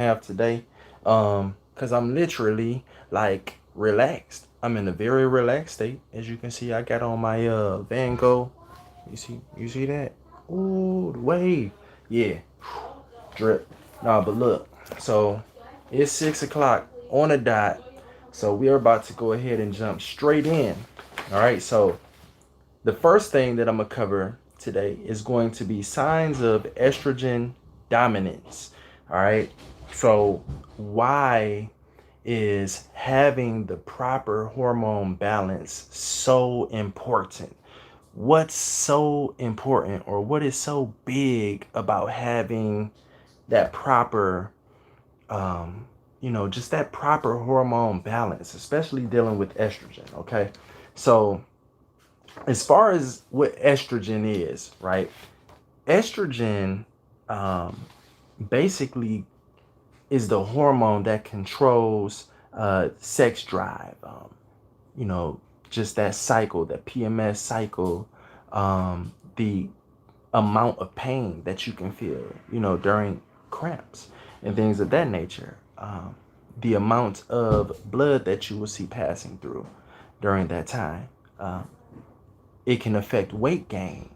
have today. Because I'm literally like relaxed. I'm in a very relaxed state. As you can see, I got on my Van Gogh. You see that? Ooh, the wave. Yeah. Drip. Nah, but look. So it's 6 o'clock on a dot. So we are about to go ahead and jump straight in. All right. So the first thing that I'm gonna cover today is going to be signs of estrogen dominance. All right. So why is having the proper hormone balance so important? What's so important, or what is so big about having that proper just that proper hormone balance, especially dealing with estrogen? Okay. So as far as what estrogen is, right? Estrogen um, basically is the hormone that controls sex drive. You know, just that cycle, that PMS cycle, the amount of pain that you can feel, during cramps and things of that nature. The amount of blood that you will see passing through during that time. Um, it can affect weight gain.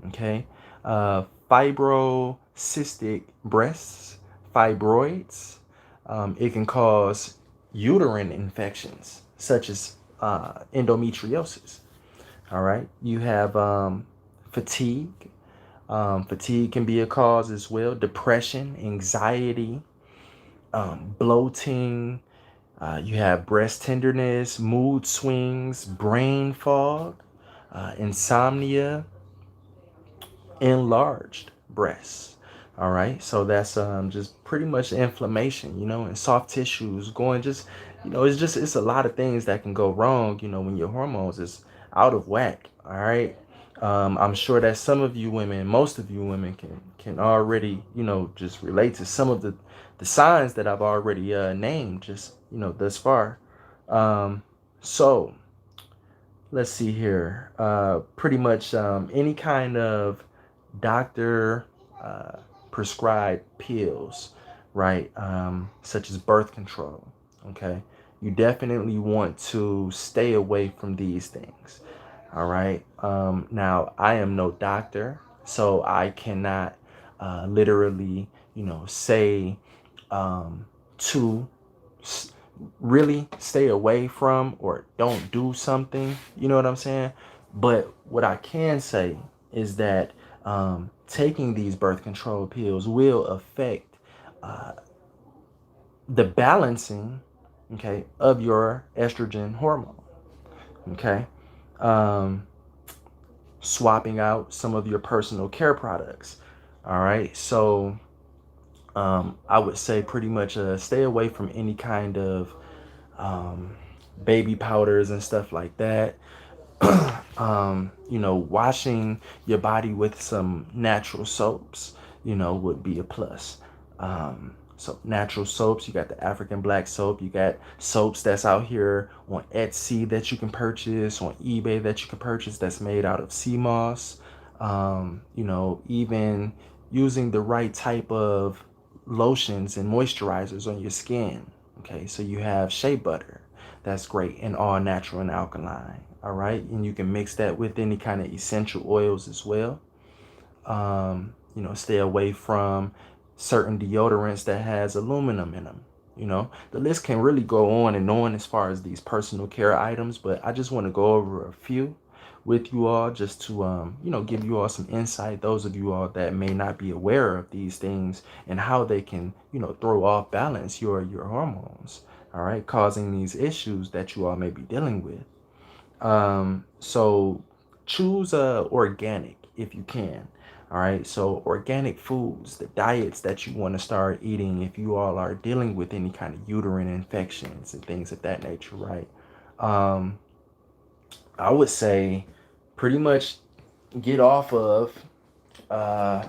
Okay. Fibrocystic breasts, fibroids. It can cause uterine infections such as endometriosis. All right. You have fatigue. Fatigue can be a cause as well. Depression, anxiety, bloating. You have breast tenderness, mood swings, brain fog, insomnia, enlarged breasts. All right, so that's just pretty much inflammation, and soft tissues going. Just it's a lot of things that can go wrong, when your hormones is out of whack. All right, I'm sure that some of you women, most of you women, can already just relate to some of the signs that I've already named, just thus far. So let's see here. Pretty much any kind of doctor uh, prescribed pills, right? Such as birth control. Okay, you definitely want to stay away from these things. All right. Now, I am no doctor, so I cannot literally, say to really stay away from or don't do something. You know what I'm saying? But what I can say is that taking these birth control pills will affect uh, the balancing, okay, of your estrogen hormone. Okay. Um, Swapping out some of your personal care products. All right. So I would say pretty much stay away from any kind of um, baby powders and stuff like that. Washing your body with some natural soaps, would be a plus. So natural soaps, you got the African black soap, you got soaps that's out here on Etsy that you can purchase, on eBay that you can purchase that's made out of sea moss. Even using the right type of lotions and moisturizers on your skin. Okay, so you have shea butter. That's great and all natural and alkaline. All right, and you can mix that with any kind of essential oils as well. Stay away from certain deodorants that has aluminum in them. The list can really go on and on as far as these personal care items, but I just want to go over a few with you all just to give you all some insight, those of you all that may not be aware of these things and how they can throw off balance your hormones, all right, causing these issues that you all may be dealing with. So choose organic if you can. All right. So organic foods, the diets that you want to start eating if you all are dealing with any kind of uterine infections and things of that nature, right? Um, I would say pretty much get off of uh,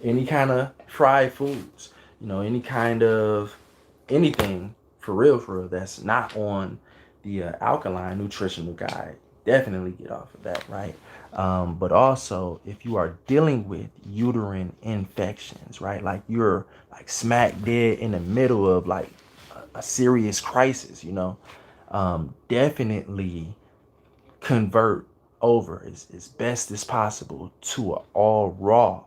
any kind of fried foods, any kind of anything for real, that's not on the alkaline nutritional guide. Definitely get off of that, right? But also, if you are dealing with uterine infections, right? Like you're like smack dead in the middle of like a serious crisis, definitely convert over as best as possible to an all raw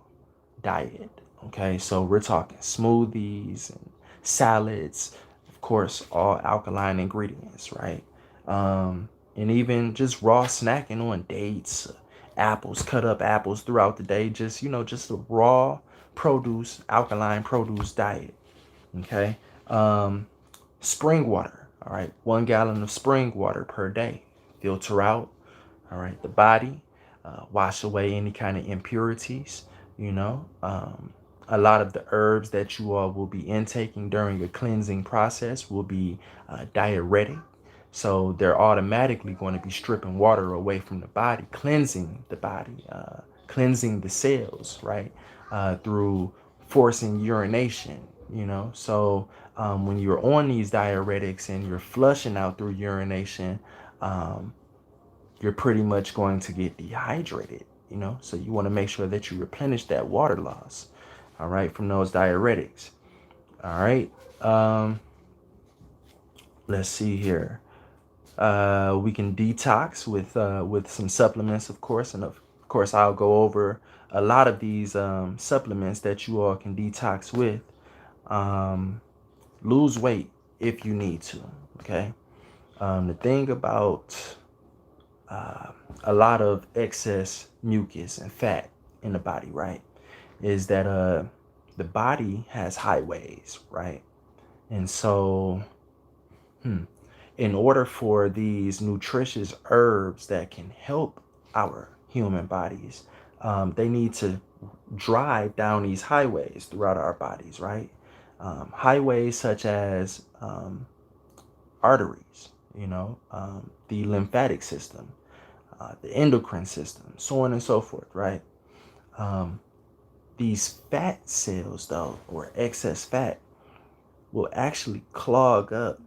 diet. Okay, so we're talking smoothies and salads, of course, all alkaline ingredients, right? And even just raw snacking on dates, apples, cut up apples throughout the day, just a raw produce, alkaline produce diet. Okay, spring water. All right, 1 gallon of spring water per day. Filter out, all right, the body, wash away any kind of impurities, you know. A lot of the herbs that you all will be intaking during your cleansing process will be diuretic. So they're automatically going to be stripping water away from the body, cleansing the body, cleansing the cells, right? Through forcing urination, So when you're on these diuretics and you're flushing out through urination, um, you're pretty much going to get dehydrated, So you want to make sure that you replenish that water loss, all right, from those diuretics. All right. Let's see here. We can detox with some supplements, of course, and of course I'll go over a lot of these supplements that you all can detox with. Um, Lose weight if you need to. Okay. The thing about uh, a lot of excess mucus and fat in the body, right, is that the body has highways, right? And so, in order for these nutritious herbs that can help our human bodies, they need to drive down these highways throughout our bodies, right? Highways such as arteries, the lymphatic system, the endocrine system, so on and so forth, right? Um, these fat cells, though, or excess fat, will actually clog up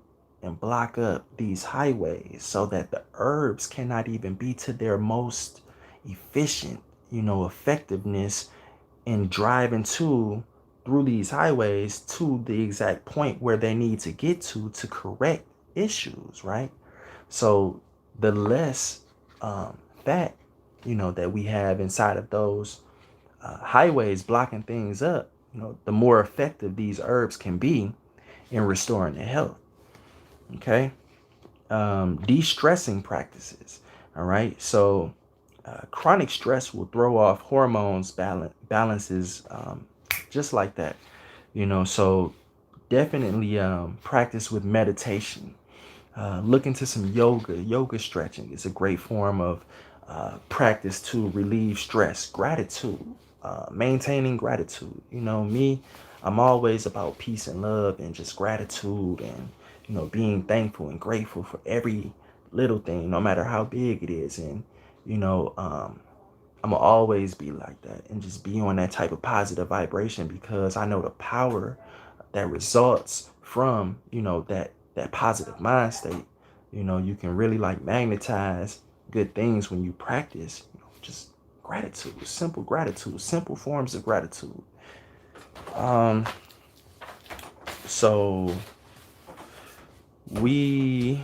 and block up these highways so that the herbs cannot even be to their most efficient, effectiveness in driving through these highways to the exact point where they need to get to correct issues, right? So the less fat, that we have inside of those highways blocking things up, the more effective these herbs can be in restoring the health. Okay. De-stressing practices. All right. So chronic stress will throw off hormones balances just like that. So definitely practice with meditation. Look into some yoga. Yoga stretching is a great form of practice to relieve stress. Gratitude, maintaining gratitude. Me, I'm always about peace and love and just gratitude and, being thankful and grateful for every little thing, no matter how big it is. And, I'm gonna always be like that and just be on that type of positive vibration because I know the power that results from that positive mind state. You can really like magnetize good things when you practice just gratitude, simple forms of gratitude. um so we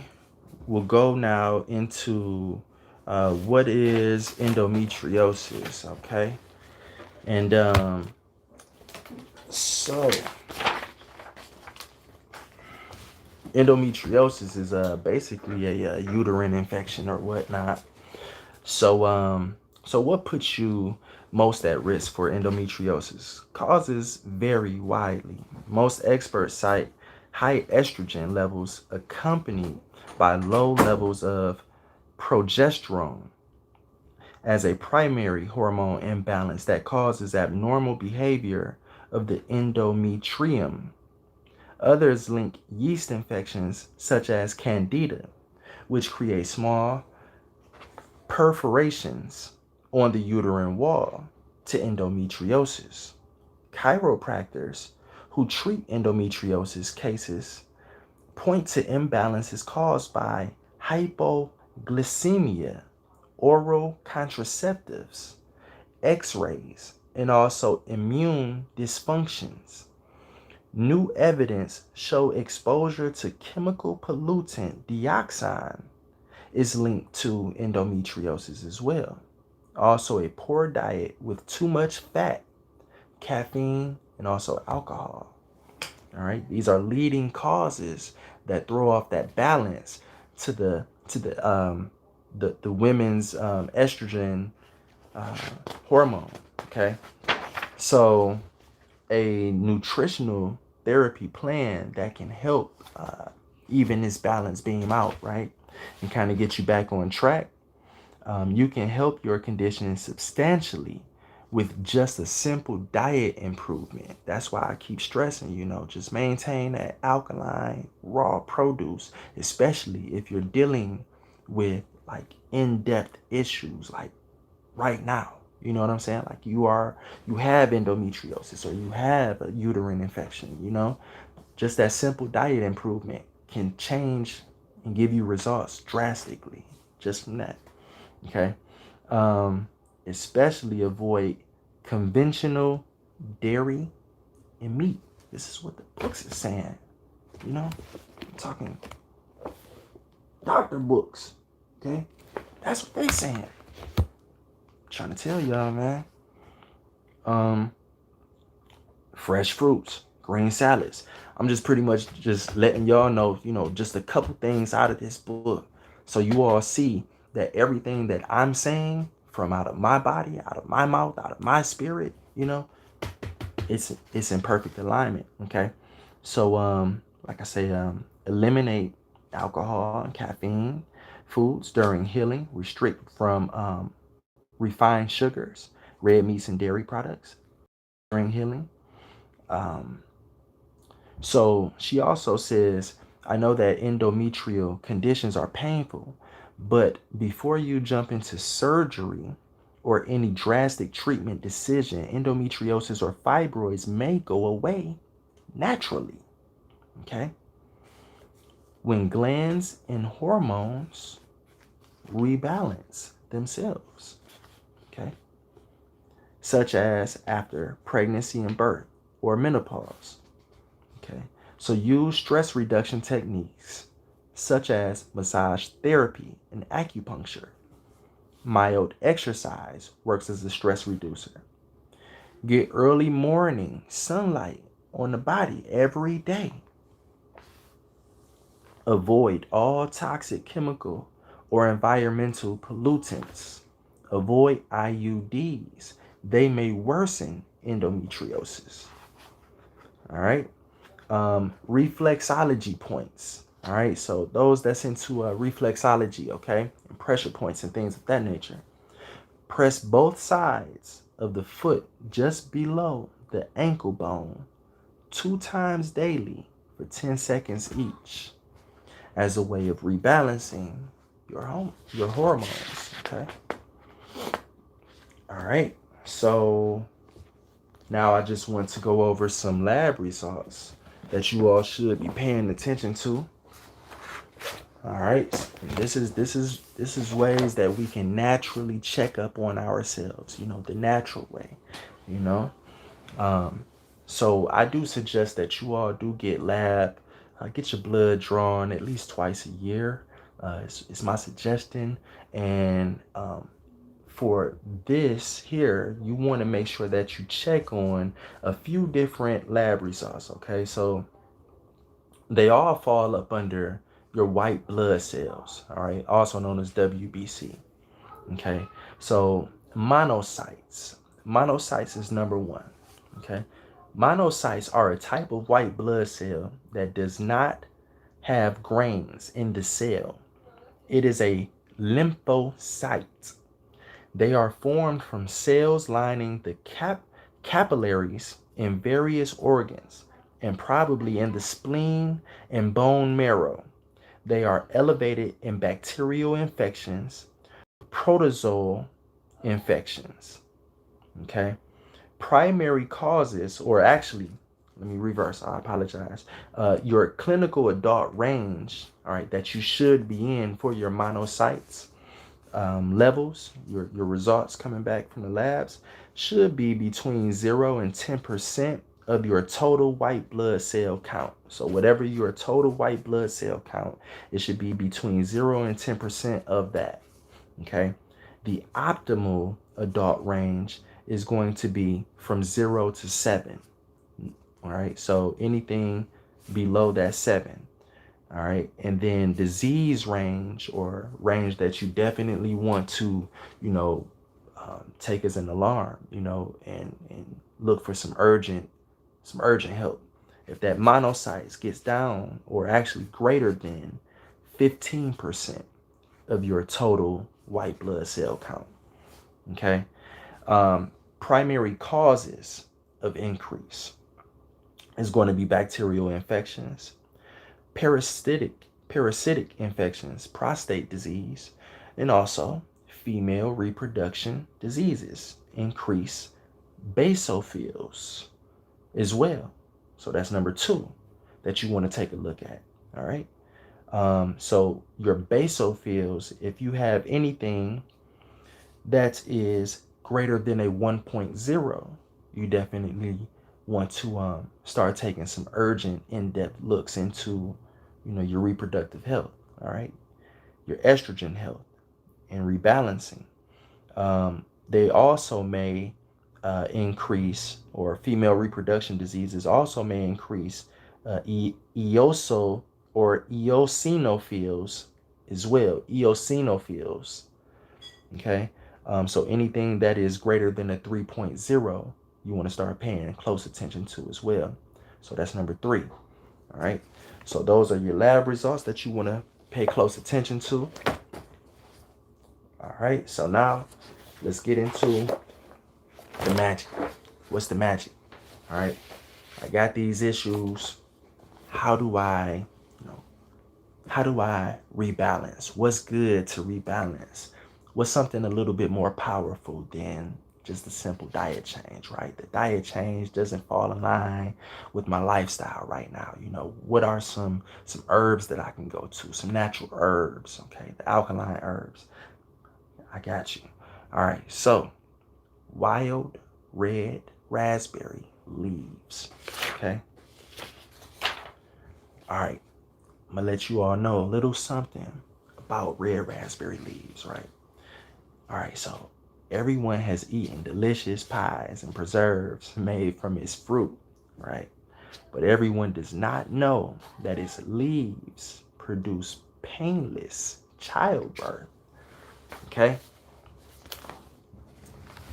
will go now into what is endometriosis. Okay. And so endometriosis is basically a uterine infection or whatnot. So what puts you most at risk for endometriosis? Causes vary widely. Most experts cite high estrogen levels accompanied by low levels of progesterone as a primary hormone imbalance that causes abnormal behavior of the endometrium. Others link yeast infections such as candida, which create small perforations on the uterine wall, to endometriosis. Chiropractors who treat endometriosis cases point to imbalances caused by hypoglycemia oral contraceptives, x-rays, and also immune dysfunctions. New evidence show exposure to chemical pollutant dioxin is linked to endometriosis as well. Also, a poor diet with too much fat, caffeine, and also alcohol. All right, these are leading causes that throw off that balance to the women's estrogen uh, hormone. Okay, so a nutritional therapy plan that can help even this balance beam out, right, and kind of get you back on track. You can help your condition substantially with just a simple diet improvement. That's why I keep stressing, just maintain that alkaline raw produce, especially if you're dealing with like in-depth issues like right now. You know what I'm saying? Like you have endometriosis or you have a uterine infection. Just that simple diet improvement can change and give you results drastically just from that. Okay. Um, Especially avoid conventional dairy and meat. This is what the books is saying. I'm talking doctor books. Okay. That's what they saying. I'm trying to tell y'all, man. Um, Fresh fruits, green salads. I'm just pretty much just letting y'all know, just a couple things out of this book. So you all see that everything that I'm saying from out of my body, out of my mouth, out of my spirit, it's in perfect alignment. Okay. So like I say, eliminate alcohol and caffeine foods during healing, restrict from refined sugars, red meats and dairy products during healing. Um, So she also says, I know that endometrial conditions are painful, but before you jump into surgery or any drastic treatment decision, endometriosis or fibroids may go away naturally. Okay. When glands and hormones rebalance themselves. Okay. Such as after pregnancy and birth or menopause. Okay, so use stress reduction techniques such as massage therapy and acupuncture. Mild exercise works as a stress reducer. Get early morning sunlight on the body every day. Avoid all toxic chemical or environmental pollutants. Avoid IUDs. They may worsen endometriosis. All right. Reflexology points. All right, so those that's into reflexology, okay, and pressure points and things of that nature. Press both sides of the foot just below the ankle bone 2 times daily for 10 seconds each as a way of rebalancing your hormones. Okay. All right. So now I just want to go over some lab results that you all should be paying attention to. All right. This is ways that we can naturally check up on ourselves, the natural way, you know. Um, so I do suggest that you all do get your blood drawn at least twice a year. It's my suggestion. And for this here, you want to make sure that you check on a few different lab results. Okay, so they all fall up under your white blood cells, all right, also known as WBC. Okay, so monocytes. Monocytes is number one. Okay, monocytes are a type of white blood cell that does not have grains in the cell. It is a lymphocyte. They are formed from cells lining the capillaries in various organs and probably in the spleen and bone marrow. They are elevated in bacterial infections, protozoal infections. Okay. Primary causes, or actually, let me reverse, I apologize. Your clinical adult range, all right, that you should be in for your monocytes levels, your results coming back from the labs, should be between 0 and 10% of your total white blood cell count. So whatever your total white blood cell count, it should be between 0 and 10% of that. Okay. The optimal adult range is going to be from 0 to 7. All right. So anything below that 7. All right. And then disease range, or range that you definitely want to, take as an alarm, and look for some urgent help. If that monocytes gets down, or actually greater than 15% of your total white blood cell count. Okay. Primary causes of increase is going to be bacterial infections, parasitic infections, prostate disease, and also female reproduction diseases increase basophils as well. So that's number 2 that you want to take a look at. All right. So your basophils, if you have anything that is greater than a 1.0, you definitely want to start taking some urgent, in-depth looks into, your reproductive health. All right, your estrogen health and rebalancing. They also may increase, or female reproduction diseases also may increase eosinophils as well. Eosinophils. Okay. So anything that is greater than a 3.0, you want to start paying close attention to as well. So that's number 3. All right. So those are your lab results that you want to pay close attention to. All right. So now let's get into the magic. What's the magic? All right. I got these issues. How do I rebalance? What's good to rebalance? What's something a little bit more powerful than just a simple diet change, right? The diet change doesn't fall in line with my lifestyle right now. What are some herbs that I can go to? Some natural herbs, okay? The alkaline herbs. I got you. All right. So, wild red raspberry leaves, okay? All right. I'm going to let you all know a little something about red raspberry leaves, right? All right, so everyone has eaten delicious pies and preserves made from its fruit, right? But everyone does not know that its leaves produce painless childbirth, okay?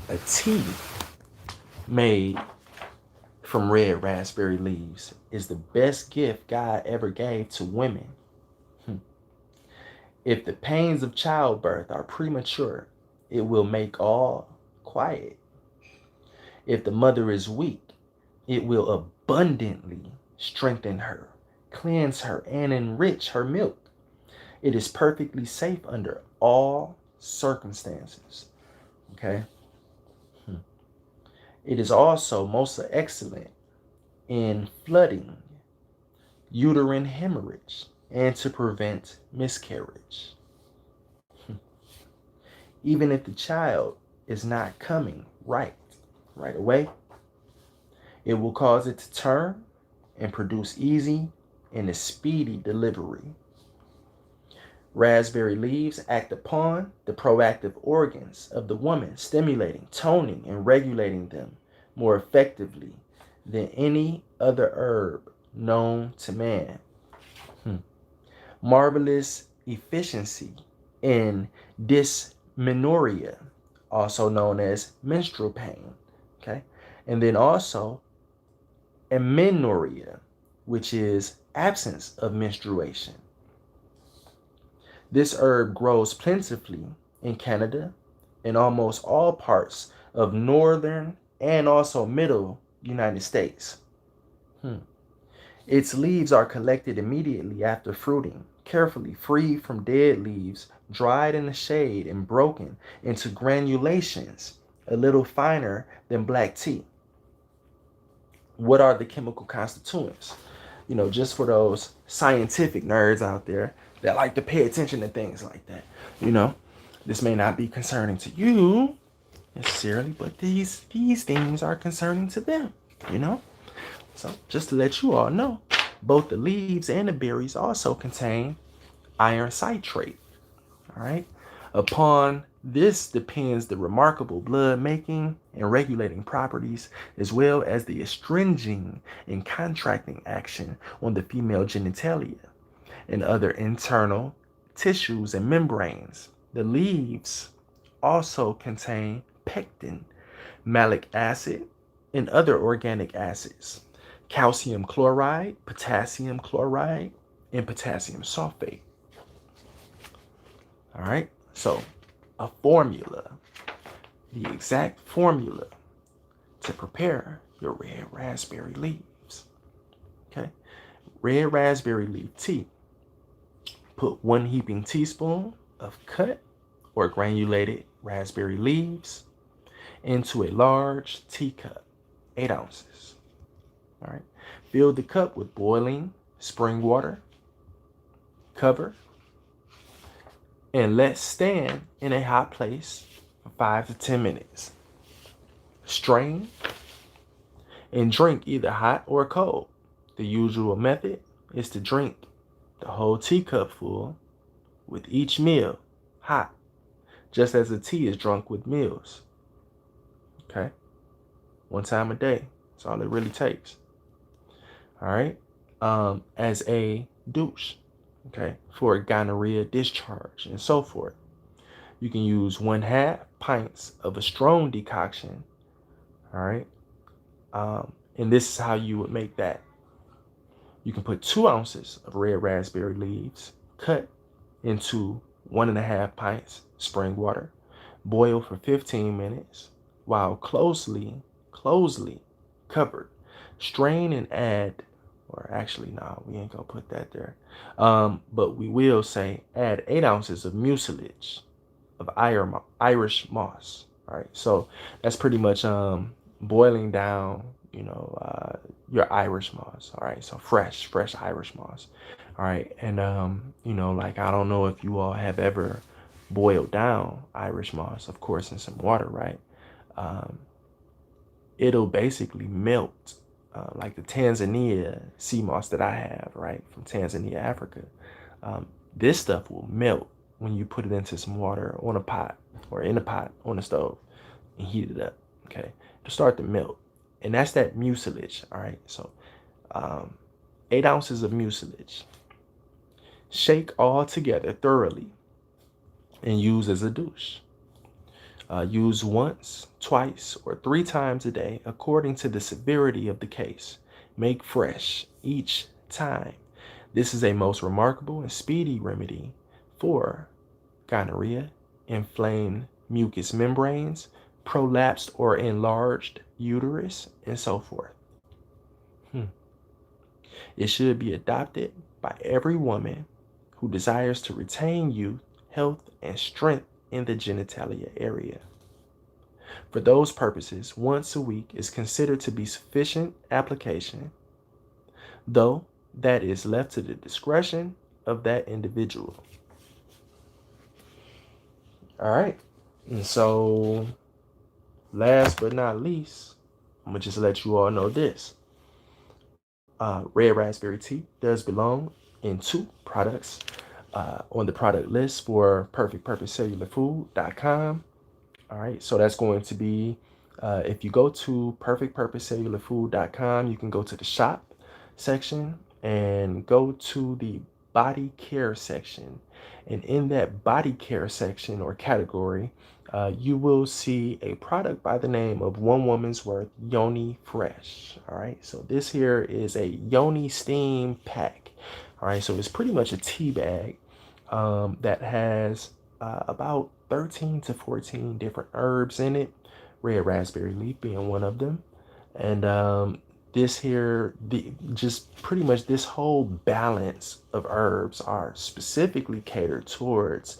A tea made from red raspberry leaves is the best gift God ever gave to women. If the pains of childbirth are premature, it will make all quiet. If the mother is weak, it will abundantly strengthen her, cleanse her, and enrich her milk. It is perfectly safe under all circumstances. Okay? It is also most excellent in flooding, uterine hemorrhage, and to prevent miscarriage. Even if the child is not coming right away, it will cause it to turn and produce easy and a speedy delivery. Raspberry leaves act upon the proactive organs of the woman, stimulating, toning, and regulating them more effectively than any other herb known to man. Marvelous efficiency in dysmenorrhea, also known as menstrual pain. Okay. And then also amenorrhea, which is absence of menstruation. This herb grows plentifully in Canada and almost all parts of northern and also middle United States. Its leaves are collected immediately after fruiting, carefully freed from dead leaves, dried in the shade, and broken into granulations a little finer than black tea. What are the chemical constituents? Just for those scientific nerds out there that like to pay attention to things like that. This may not be concerning to you necessarily, but these things are concerning to them, you know? So just to let you all know, both the leaves and the berries also contain iron citrate. All right. Upon this depends the remarkable blood making and regulating properties, as well as the astringing and contracting action on the female genitalia and other internal tissues and membranes. The leaves also contain pectin, malic acid, and other organic acids, calcium chloride, and potassium sulfate. All right. So, a formula, the exact formula to prepare your red raspberry leaves. Okay. Red raspberry leaf tea. Put 1 heaping teaspoon of cut or granulated raspberry leaves into a large teacup, 8 ounces. All right. Fill the cup with boiling spring water. Cover and let stand in a hot place for 5 to 10 minutes. Strain and drink either hot or cold. The usual method is to drink the whole teacup full with each meal hot, just as the tea is drunk with meals. Okay? 1 time a day. That's all it really takes. All right? As a douche, okay, for gonorrhea discharge and so forth. You can use 1/2 pints of a strong decoction. All right. And this is how you would make that. You can put 2 ounces of red raspberry leaves cut into 1.5 pints spring water. Boil for 15 minutes while closely covered. Strain and add, or actually, no, we ain't gonna put that there. But we will say add 8 ounces of mucilage of Irish moss. All right, so that's pretty much boiling down, your Irish moss. All right, so fresh Irish moss. All right, and like I don't know if you all have ever boiled down Irish moss, of course, in some water, right? Um, it'll basically melt, like the Tanzania sea moss that I have, right, from Tanzania, Africa. Um, this stuff will melt when you put it into some water on a pot or in a pot on the stove and heat it up. Okay, to start to melt, and that's that mucilage. All right, so 8 ounces of mucilage. Shake all together thoroughly and use as a douche. Use once, twice, or 3 times a day according to the severity of the case. Make fresh each time. This is a most remarkable and speedy remedy for gonorrhea, inflamed mucous membranes, prolapsed or enlarged uterus, and so forth. It should be adopted by every woman who desires to retain youth, health, and strength in the genitalia area. For those purposes, once a week is considered to be sufficient application, though that is left to the discretion of that individual. All right. And so, last but not least, I'm going to just let you all know this. Red raspberry tea does belong in 2 products on the product list for perfectpurposecellularfood.com. All right, so that's going to be, if you go to perfectpurposecellularfood.com, you can go to the shop section and go to the body care section. And in that body care section or category, you will see a product by the name of One Woman's Worth Yoni Fresh. All right, so this here is a Yoni steam pack. All right, so it's pretty much a tea bag that has about 13 to 14 different herbs in it, red raspberry leaf being one of them. And this here, just pretty much this whole balance of herbs are specifically catered towards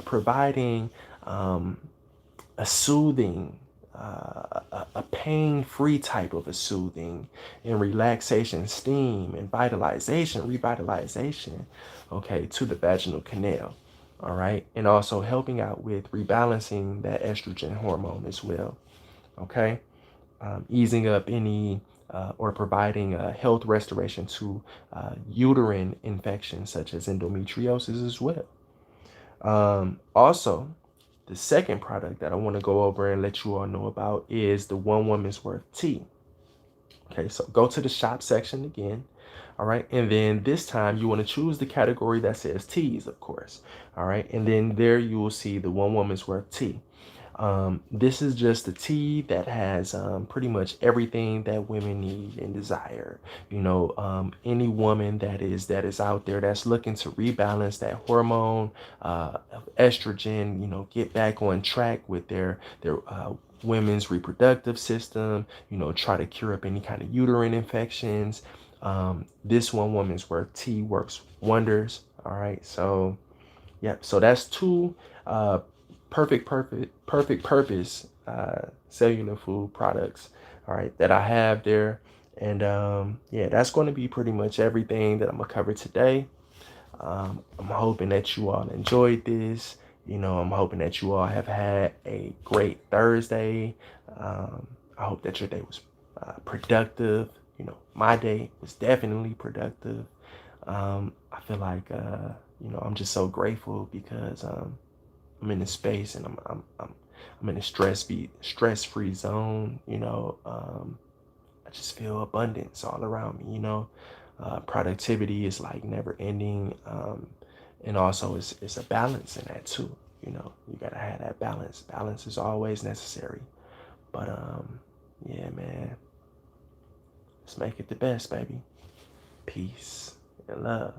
providing a soothing, a pain-free type of a soothing and relaxation, steam and revitalization, okay, to the vaginal canal. All right. And also helping out with rebalancing that estrogen hormone as well. Okay. Easing up any or providing health restoration to uterine infections such as endometriosis as well. Also, the second product that I want to go over and let you all know about is the One Woman's Worth tea. Okay, so go to the shop section again. All right, and then this time you want to choose the category that says teas, of course. All right, and then there you will see the One Woman's Worth tea. This is just a tea that has pretty much everything that women need and desire. Any woman that is out there that's looking to rebalance that hormone of estrogen, get back on track with their women's reproductive system. Try to cure up any kind of uterine infections. This One Woman's Worth tea works wonders. All right, so yep. So that's two uh, perfect purpose cellular food products. All right, that I have there, and yeah, that's going to be pretty much everything that I'm gonna cover today. I'm hoping that you all enjoyed this. I'm hoping that you all have had a great Thursday. I hope that your day was productive. My day was definitely productive. I feel like I'm just so grateful because I'm in a space and I'm in a stress-free zone. I just feel abundance all around me. Productivity is like never ending, and also it's a balance in that too. You gotta have that balance. Balance is always necessary. But yeah, man, let's make it the best, baby. Peace and love.